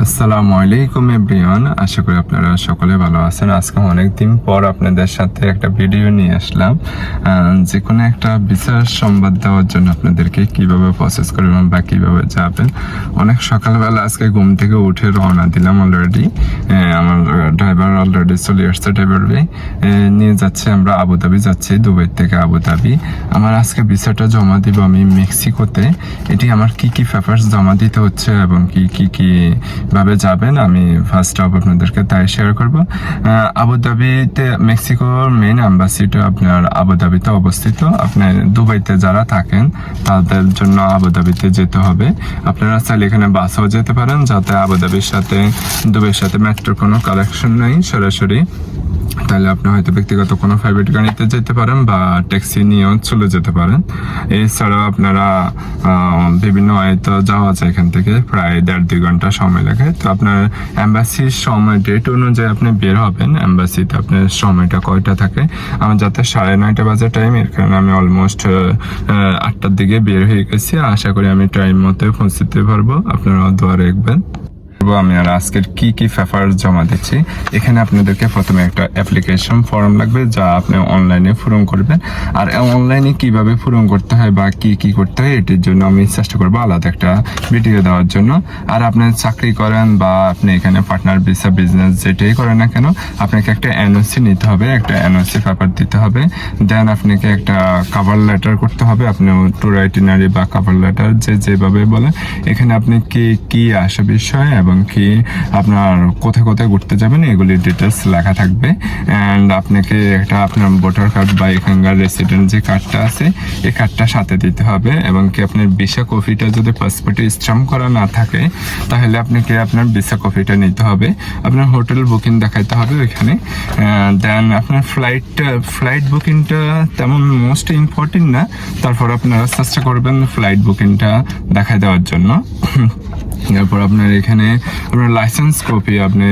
আসসালামু আলাইকুম এভরিওয়ান, আশা করি আপনারা সকলে ভালো আছেন। আজকে অনেকদিন পর আপনাদের সাথে একটা ভিডিও নিয়ে আসলাম। যে কোনো একটা ভিসার সংবাদ দেওয়ার জন্য আপনাদেরকে কিভাবে প্রসেস করবেন বা কিভাবে যাবেন। অনেক সকালবেলা আজকে ঘুম থেকে উঠে রওনা দিলাম অলরেডি। আমার ড্রাইভার অলরেডি চলে আসছে, ড্রাইভার ভাই নিয়ে যাচ্ছে। আমরা আবুধাবি যাচ্ছি, দুবাই থেকে আবুধাবি। আমার আজকে ভিসাটা জমা দিব আমি মেক্সিকোতে। এটি আমার কি কি পেপারস জমা দিতে হচ্ছে এবং কি ভাবে যাবেন আমি ফার্স্ট অফ আপনাদেরকে তাই শেয়ার করব। আবুধাবিতে মেক্সিকোর মেইন অ্যাম্বাসিটা আপনার আবুধাবিতে অবস্থিত। আপনার দুবাইতে যারা থাকেন তাদের জন্য আবুধাবিতে যেতে হবে। আপনারা চাইলে এখানে বাসেও যেতে পারেন, যাতে আবুধাবির সাথে দুবাইয়ের সাথে মেট্রোর কোনো কানেকশন নেই সরাসরি। তাহলে আপনি হয়তো ব্যক্তিগত কোনো প্রাইভেট গাড়িতে যেতে পারেন বা ট্যাক্সি নিয়েও চলে যেতে পারেন। এছাড়াও আপনারা বিভিন্ন হয়তো যাওয়া যায় এখান থেকে, প্রায় 1.5-2 ঘন্টা সময় লাগে। তো আপনার অ্যাম্বাসির সময় ডেট অনুযায়ী আপনি বের হবেন। অ্যাম্বাসিতে আপনার সময়টা কয়টা থাকে, আমার যাতে 9:30 বাজে টাইম, এর কারণে আমি অলমোস্ট 8টার দিকে বের হয়ে গেছি। আশা করি আমি টাইম মতো পৌঁছতে পারবো। আপনারা দোয়া রাখবেন। আমি আর আজকের কি পেপার জমা দিচ্ছি। এখানে আপনাদেরকে প্রথমে একটা অ্যাপ্লিকেশন ফর্ম লাগবে, যা আপনি অনলাইনে পূরণ করবেন। আর অনলাইনে কিভাবে পূরণ করতে হয় বা কি করতে হয়, এটির জন্য আমি চেষ্টা করবো আলাদা একটা ভিডিও দেওয়ার জন্য। আর আপনি চাকরি করেন বা আপনি এখানে পার্টনার ভিসা বিজনেস যেটাই করেন না কেন, আপনাকে একটা এনওসি নিতে হবে, একটা এনওসি পেপার দিতে হবে। দেন আপনাকে একটা কভার লেটার করতে হবে। আপনি ট্যুর আইটিনারি বা কভার লেটার যেভাবে বলে, এখানে আপনি কি আসে বিষয় এবং কি আপনার কোথায় কোথায় ঘুরতে যাবেন এগুলির ডিটেলস লেখা থাকবে। অ্যান্ড আপনাকে একটা আপনার ভোটার কার্ড বা এখানকার রেসিডেন্ট যে কার্ডটা আছে এই কার্ডটা সাথে দিতে হবে। এবং কি আপনার ভিসা কপিটা যদি পাসপোর্টে স্ট্যাম্প করা না থাকে, তাহলে আপনাকে আপনার ভিসা কপিটা নিতে হবে। আপনার হোটেল বুকিং দেখাইতে হবে ওইখানে। দেন আপনার ফ্লাইট বুকিংটা তেমন মোস্ট ইম্পর্টেন্ট না, তারপর আপনারা চেষ্টা করবেন ফ্লাইট বুকিংটা দেখাই দেওয়ার জন্য। তারপর আপনার এখানে আপনার লাইসেন্স কপি, আপনি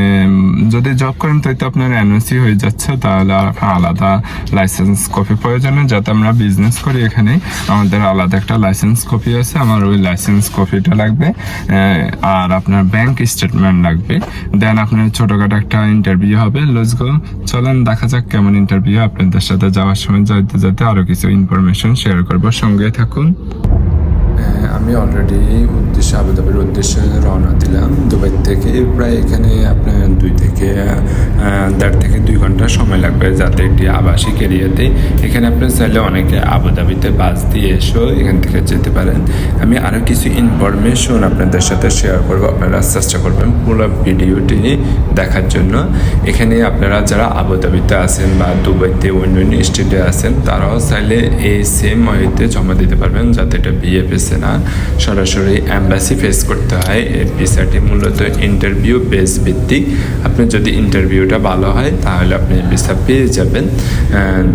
যদি জব করেন তো আপনার এনওসি হয়ে যাচ্ছে, তাহলে আলাদা লাইসেন্স কপি প্রয়োজনে, যাতে আমরা বিজনেস করি এখানে আমাদের আলাদা একটা লাইসেন্স কপি আছে, আমার ওই লাইসেন্স কপিটা লাগবে। আর আপনার ব্যাংক স্টেটমেন্ট লাগবে। দেন আপনার ছোটখাটো একটা ইন্টারভিউ হবে। লেটস গো, চলেন দেখা যাক কেমন ইন্টারভিউ। আপনাদের সাথে যাওয়ার সময় যাতে আরো কিছু ইনফরমেশন শেয়ার করবো, সঙ্গে থাকুন। আমি অলরেডি আবুধাবির উদ্দেশ্যে রওনা দিলাম দুবাই থেকে। প্রায় এখানে আপনার 1.5 থেকে 2 ঘন্টা সময় লাগবে, যাতে এটি আবাসিক এরিয়াতে। এখানে আপনি চাইলে অনেকে আবুধাবিতে বাস দিয়ে এসেও এখান থেকে যেতে পারেন। আমি আরও কিছু ইনফরমেশন আপনাদের সাথে শেয়ার করব, আপনারা চেষ্টা করবেন পুরো ভিডিওটি দেখার জন্য। এখানে আপনারা যারা আবুধাবিতে আছেন বা দুবাইতে অন্য স্টেটে আছেন, তারাও চাইলে এই সেম ওয়েতে জমা দিতে পারবেন, যাতে এটা বিএফএসে না সরাসরি অ্যাম্বাসি ফেস করতে হয়। এই ভিসাটি মূলত ইন্টারভিউ বেস ভিত্তিক। আপনি যদি ইন্টারভিউটা ভালো হয় তাহলে আপনি ভিসা পেয়ে যাবেন।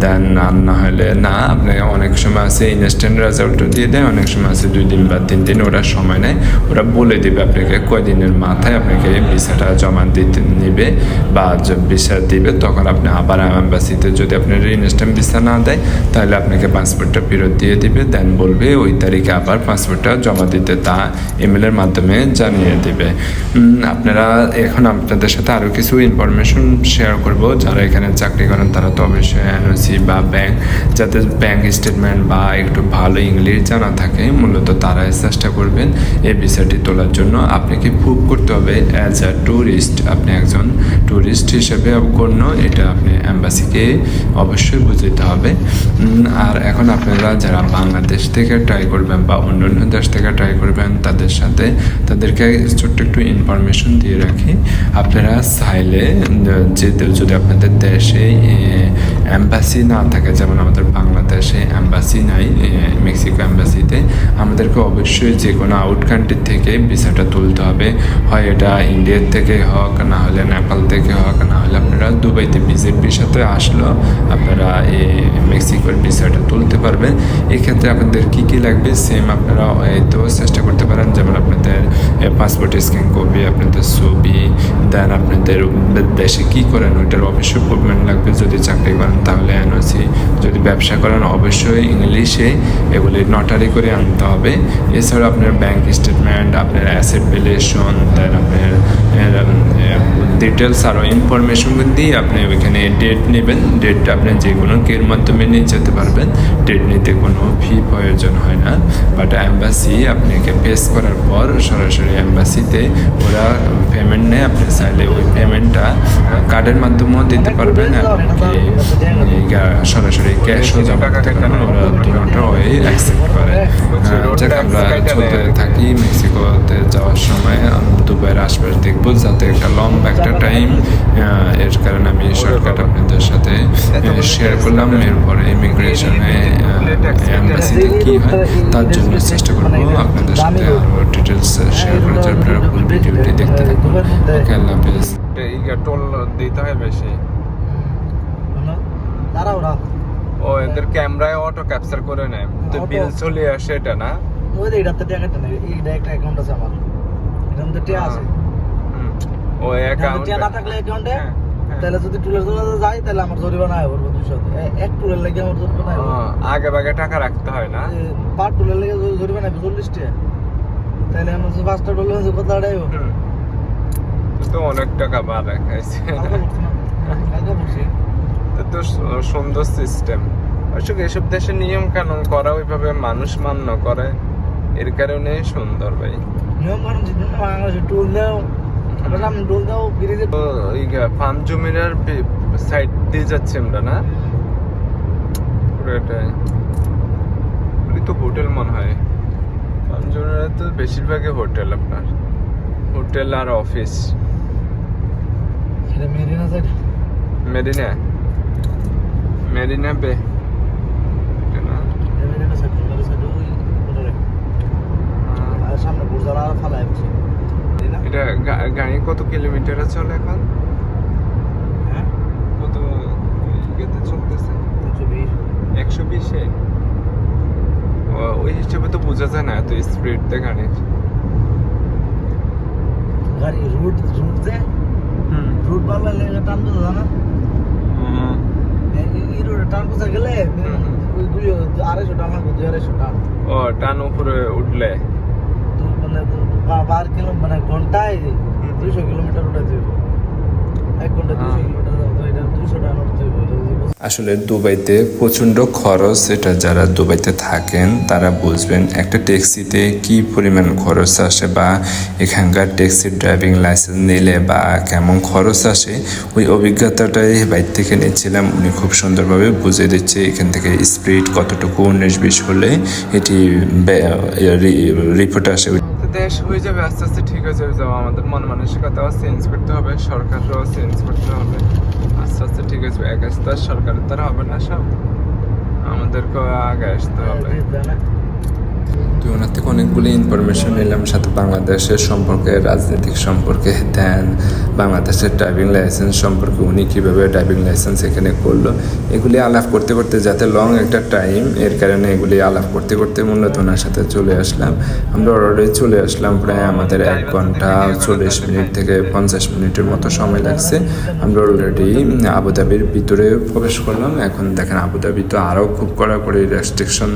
দেন আর না হলে না, আপনি অনেক সময় আছে ইনস্ট্যান্ট রেজাল্ট দিয়ে দেয়, অনেক সময় আছে 2 দিন বা 3 দিন ওরা সময় নেয়। ওরা বলে দেবে আপনাকে কয়দিনের মাথায় আপনাকে ভিসাটা জমা দিতে নেবে বা ভিসা দিবে। তখন আপনি আবার অ্যাম্বাসিতে, যদি আপনার ইনস্ট্যান্ট ভিসা না দেয় তাহলে আপনাকে পাসপোর্টটা ফেরত দিয়ে দিবে। দেন বলবে ওই তারিখে আবার পাসপোর্টটা জমা দিতে, তা ইমেলের মাধ্যমে জানিয়ে দেবে। আপনারা এখন আপনাদের সাথে আরও কিছু ইনফরমেশন শেয়ার করব। যারা এখানে চাকরি করেন তারা তো অবশ্যই এনওসি বা ব্যাংক, যাতে ব্যাংক স্টেটমেন্ট বা একটু ভালো ইংলিশ জানা থাকে, মূলত তারাই চেষ্টা করবেন এই ভিসাটি তোলার জন্য। আপনাকে প্রুভ করতে হবে অ্যাজ আ ট্যুরিস্ট, আপনি একজন ট্যুরিস্ট হিসেবে গণ্য, এটা আপনি অ্যাম্বাসিকে অবশ্যই বুঝতে হবে। আর এখন আপনারা যারা বাংলাদেশ থেকে ট্রাই করবেন বা অন্য দেশ থেকে ট্রাই করবেন, তাদেরকে ছোট্ট একটু ইনফরমেশন দিয়ে রাখি। আপনারা চাইলে যদি আপনাদের দেশে অ্যাম্বাসি না থাকে, যেমন আমাদের বাংলাদেশে অ্যাম্বাসি নাই, মেক্সিকো অ্যাম্বাসিতে, আমাদেরকে অবশ্যই যে কোনো আউট কান্ট্রি থেকে ভিসাটা তুলতে হবে। হয় এটা ইন্ডিয়ার থেকে হোক, না হলে নেপাল থেকে হোক, না হলে আপনারা দুবাইতে ভিজিট ভিসাতে আসলেও আপনারা এই মেক্সিকোর ভিসাটা তুলতে পারবেন। এক্ষেত্রে আপনাদের কী লাগবে সেম আপনারা তো চেষ্টা করতে পারেন, যেমন আপনাদের পাসপোর্ট স্ক্যান কপি, আপনাদের ছবি, দেন আপনাদের দেশে কী করেন ওইটার অবশ্যই প্রুভমেন্ট লাগবে। যদি চাকরি করেন তাহলে এনওসি, যদি ব্যবসা করেন অবশ্যই ইংলিশে এগুলি নটারি করে আনতে হবে। এছাড়াও আপনার ব্যাংক স্টেটমেন্ট, আপনার অ্যাসেট ভ্যালুয়েশন, দেন আপনার ডিটেলস আরও ইনফরমেশন দিয়ে আপনি ওইখানে ডেট নেবেন। ডেটটা আপনি যে কোনো কের মাধ্যমে নিয়ে যেতে পারবেন। ডেট নিতে কোনো ফি প্রয়োজন হয় না, বাট অ্যাম্বাসি আপনাকে ফেস করার পর সরাসরি অ্যাম্বাসিতে ওরা পেমেন্ট নেয়। আপনি চাইলে ওই পেমেন্টটা কার্ডের মাধ্যমেও দিতে পারবেন, এমনকি সরাসরি ক্যাশও জমা করতে পারবেন। ওরা দুটো ওই অ্যাকসেপ্ট করে। যাক, আমরা চলতে থাকি। মেক্সিকোতে যাওয়ার সময় দুবাইয়ের আশপাশ দেখবো, যাতে একটা লম্বা একটা টাইম, এর কারণে আমি শর্টকাট আপনাদের সাথে শেয়ার করলাম। এরপরে ইমিগ্রেশনে অ্যাম্বাসিতে কী হয় তার জন্য চেষ্টা করবো আপনাদের সাথে আরও ডিটেলস শেয়ার করে। আপনারা ফুল ভিডিওটি দেখতে থাকুন। ওকে, আল্লাহ হাফেজ। টোল দিতে হয় বেশি। ও এদের ক্যামেরায় অটো ক্যাপচার করে নেয়, তো বিল চলে আসে এটা না? ওই যে এটাতে টাকাটা নেই, এইটা একটা অ্যাকাউন্ট আছে আমার, এটার মধ্যে টাকা আছে। ও অ্যাকাউন্ট টাকা না থাকলে অ্যাকাউন্টে, তাহলে যদি টুলের জন্য যাই তাহলে আমার জরিমানা হবে 200। এক টুলের লাগে আমার জরিমানা হবে। আগে ভাগে টাকা রাখতে হয় না? পার টুলের লাগে জরিমানা হবে 40 টাকা। তাহলে আমার যে 5টা টুলের যে কত টাকা হবে? তো অনেক টাকা বাড়া খাইছে। টাকা বলছি তো সুন্দর সিস্টেম। অবশ্য এসব দেশের নিয়ম কানুন করা ওইভাবে মানুষ মান্য করে, এর কারণে সুন্দর ভাই। নিয়ম কানুন যদি না বাংলাদেশে টুল দাও, আমরা আমি টুল দাও ব্রিজে। ওই ফার্ম জমিনার সাইড দিয়ে যাচ্ছি আমরা না? পুরোটাই ওই তো হোটেল মনে হয়। ফার্ম জমিনার তো বেশিরভাগই হোটেল, আপনার হোটেল আর অফিস। এটা মেরিনা সাইড, মেরিনা মেরিনা বে মেরিনা সাইড, মেরিনা সাইড ওই হোটেলে আর সামনে বুরজারা ফালায় আছে। এটা গাড়ি কত কিলোমিটারে চলে এখন? হ্যাঁ, কত ইয়েতে চলতেছে? 120-এ। ওই হিসেবে তো বোঝা যায় না এত স্পিডতে গাড়ির। গাড়ি রুট রুট বাড়লে টান বোঝা না? এই রোডে টান বোঝা গেলে ওই 250 টান লাগবে, 250 টান। ও টান উপরে উঠলে মানে 12 কিলো, মানে ঘন্টায় 200 কিলোমিটার উঠাতে হবে। 1 ঘন্টা 200 কিলোমিটার যাবো, এটা 200 টান উঠতে হবে। আসলে দুবাইতে প্রচণ্ড খরচ। এটা যারা দুবাইতে থাকেন তারা বুঝবেন একটা ট্যাক্সিতে কি পরিমাণ খরচ আসে, বা এখানকার ট্যাক্সির ড্রাইভিং লাইসেন্স নিলে বা কেমন খরচ আসে। ওই অভিজ্ঞতাটাই বাইর থেকে নিচ্ছিলাম। উনি খুব সুন্দরভাবে বুঝিয়ে দিচ্ছে এখান থেকে স্পিড কতটুকু 19-20 হলে এটি রিপোর্ট আসে। দেশ হয়ে যাবে আস্তে আস্তে, ঠিক হয়ে যাবে। আমাদের মন মানসিকতাও চেঞ্জ করতে হবে, সরকারও চেঞ্জ করতে হবে। আস্তে আস্তে ঠিক আছে। এক আস্তে সরকারের দ্বারা হবে না, সব আমাদেরকে আগে আসতে হবে। তো ওনার থেকে অনেকগুলি ইনফরমেশন নিলাম, সাথে বাংলাদেশের সম্পর্কে, রাজনৈতিক সম্পর্কে, দেন বাংলাদেশের ড্রাইভিং লাইসেন্স সম্পর্কে, উনি কীভাবে ড্রাইভিং লাইসেন্স এখানে করলো, এগুলি আলাপ করতে করতে, যাতে লং একটা টাইম, এর কারণে এগুলি আলাপ করতে করতে মূলত ওনার সাথে চলে আসলাম। আমরা অলরেডি চলে আসলাম, প্রায় আমাদের 1 ঘন্টা 40 মিনিট থেকে 50 মিনিটের মতো সময় লাগছে। আমরা অলরেডি আবুধাবির ভিতরে প্রবেশ করলাম। এখন দেখেন আবুধাবি তো আরও খুব কড়াকড়ি রেস্ট্রিকশন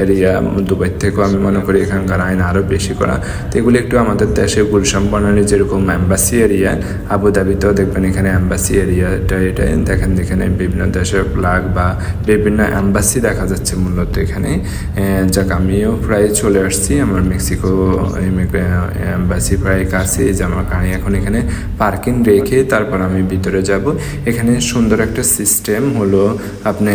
এরিয়া, দুবাই থেকেও আমি মনে করি এখানকার আইন আরও বেশি করা। তো এগুলি একটু আমাদের দেশে গুলশান বনানী যেরকম অ্যাম্বাসি এরিয়া, আবুধাবিতেও দেখবেন এখানে অ্যাম্বাসি এরিয়াটা, এটাই দেখেন এখানে বিভিন্ন দেশের ফ্ল্যাগ বা বিভিন্ন অ্যাম্বাসি দেখা যাচ্ছে মূলত এখানে। যাক, আমিও প্রায় চলে আসছি, আমার মেক্সিকো অ্যাম্বাসি প্রায় কাছে। যে আমার গাড়ি এখন এখানে পার্কিং রেখে তারপর আমি ভিতরে যাব। এখানে সুন্দর একটা সিস্টেম হলো, আপনি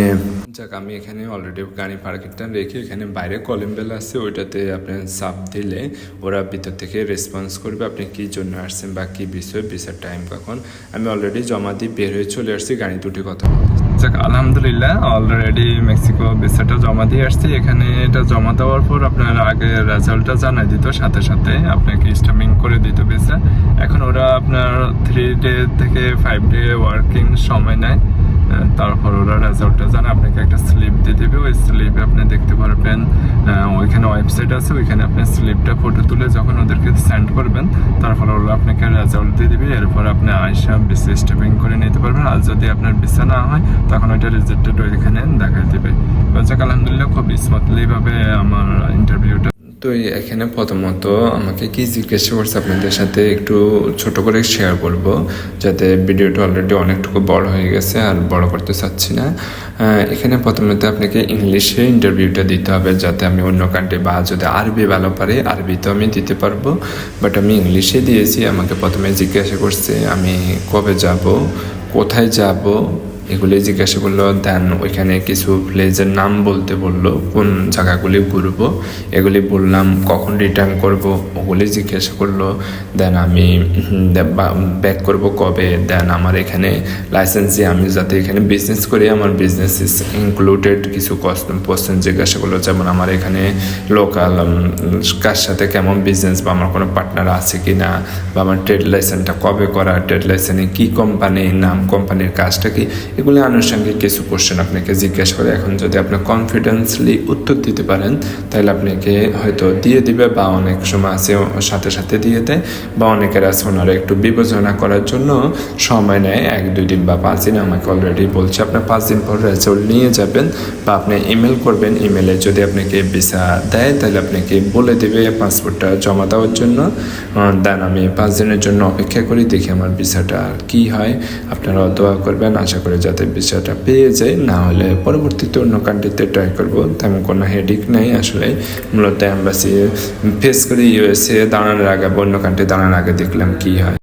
যাক আমি এখানে অলরেডি গাড়ি পার্কিংটা রেখে এখানে বাইরে কলিং বেল আছে, ওইটাতে আপনি চাপ দিলে ওরা ভিতর থেকে রেসপন্স করবে আপনি কী জন্য আসছেন বা কী বিষয়, ভিসার টাইম কখন। আমি অলরেডি জমা দিয়ে বের হয়ে চলে আসছি, গাড়ি দুটি কথা বলতেছি। যাক আলহামদুলিল্লাহ, অলরেডি মেক্সিকো ভিসাটা জমা দিয়ে আসছি। এখানে এটা জমা দেওয়ার পর আপনার আগে রেজাল্টটা জানাই দিত, সাথে সাথে আপনাকে স্টাম্পিং করে দিত ভিসা। এখন ওরা আপনার 3 ডে থেকে 5 ডে ওয়ার্কিং সময় নেয়, তারপর ওরা রেজাল্টটা জানে, আপনাকে একটা স্লিপ দিয়ে দেবে। ওই স্লিপে আপনি দেখতে পারবেন ওইখানে ওয়েবসাইট আছে, ওইখানে আপনি স্লিপটা ফটো তুলে যখন ওদেরকে সেন্ড করবেন তারপর ওরা আপনাকে রেজাল্ট দিয়ে দেবে। এরপর আপনি আইসা ভিসা স্টাম্পিং করে নিতে পারবেন। আর যদি আপনার ভিসা না হয় তখন ওইটা রিজেক্টেড ওইখানে দেখা দেবে। যাক আলহামদুলিল্লাহ, খুব স্মুথলিভাবে আমার ইন্টারভিউটা তো এখানে প্রথমত আমাকে কি জিজ্ঞাসা করছে আপনাদের সাথে একটু ছোট করে শেয়ার করব, যাতে ভিডিওটা অলরেডি অনেকটুকু বড় হয়ে গেছে আর বড় করতে চাচ্ছি না। এখানে প্রথমত আপনাকে ইংলিশে ইন্টারভিউটা দিতে হবে, যাতে আমি অন্য কান্ট্রি বা যদি আরবি ভালো পারি আরবি তো আমি দিতে পারবো, বাট আমি ইংলিশে দিয়েছি। আমাকে প্রথমে জিজ্ঞাসা করছে আমি কবে যাব, কোথায় যাব, এগুলি জিজ্ঞাসা করলো। দেন ওইখানে কিছু প্লেসের নাম বলতে বললো, কোন জায়গাগুলি ঘুরবো এগুলি বললাম, কখন রিটার্ন করব ওগুলি জিজ্ঞাসা করলো। দেন আমি ব্যাক করব কবে, দেন আমার এখানে লাইসেন্স দিয়ে আমি যাতে এখানে বিজনেস করি আমার বিজনেস ইজ ইনক্লুডেড কিছু কোশ্চেন জিজ্ঞাসা করলো, যেমন আমার এখানে লোকাল কার সাথে কেমন বিজনেস বা আমার কোনো পার্টনার আছে কি না, বা আমার ট্রেড লাইসেন্সটা কবে করা, ট্রেড লাইসেন্সে কী কোম্পানির নাম, কোম্পানির কাজটা কি, এগুলো আনুষঙ্গিক কিছু কোশ্চেন আপনাকে জিজ্ঞাসা করে। এখন যদি আপনি কনফিডেন্সলি উত্তর দিতে পারেন তাহলে আপনাকে হয়তো দিয়ে দিবে, বা অনেক সময় আছে সাথে সাথে দিয়ে দেয়, বা অনেকের আছে ওনারা একটু বিবেচনা করার জন্য সময় নেয় 1-2 দিন বা 5 দিন। আমাকে অলরেডি বলছে আপনার 5 দিন পর রেজাল্ট নিয়ে যাবেন, বা আপনি ইমেল করবেন, ইমেলে যদি আপনাকে ভিসা দেয় তাহলে আপনাকে বলে দেবে পাসপোর্টটা জমা দেওয়ার জন্য। দেন আমি 5 দিনের জন্য অপেক্ষা করি, দেখি আমার ভিসাটা আর কী হয়। আপনারা দোয়া করবেন, আশা করি যাতে ভিসাটা পেয়ে যায়, না হলে পরবর্তীতে অন্য কান্ট্রিতে ট্রাই করবো। তেমন কোনো হেডিক নেই আসলে, মূলত অ্যাম্বাসি ফেস করি। ইউএসএ দাঁড়ানোর আগে বা অন্য কান্ট্রি দাঁড়ানোর আগে দেখলাম কী হয়।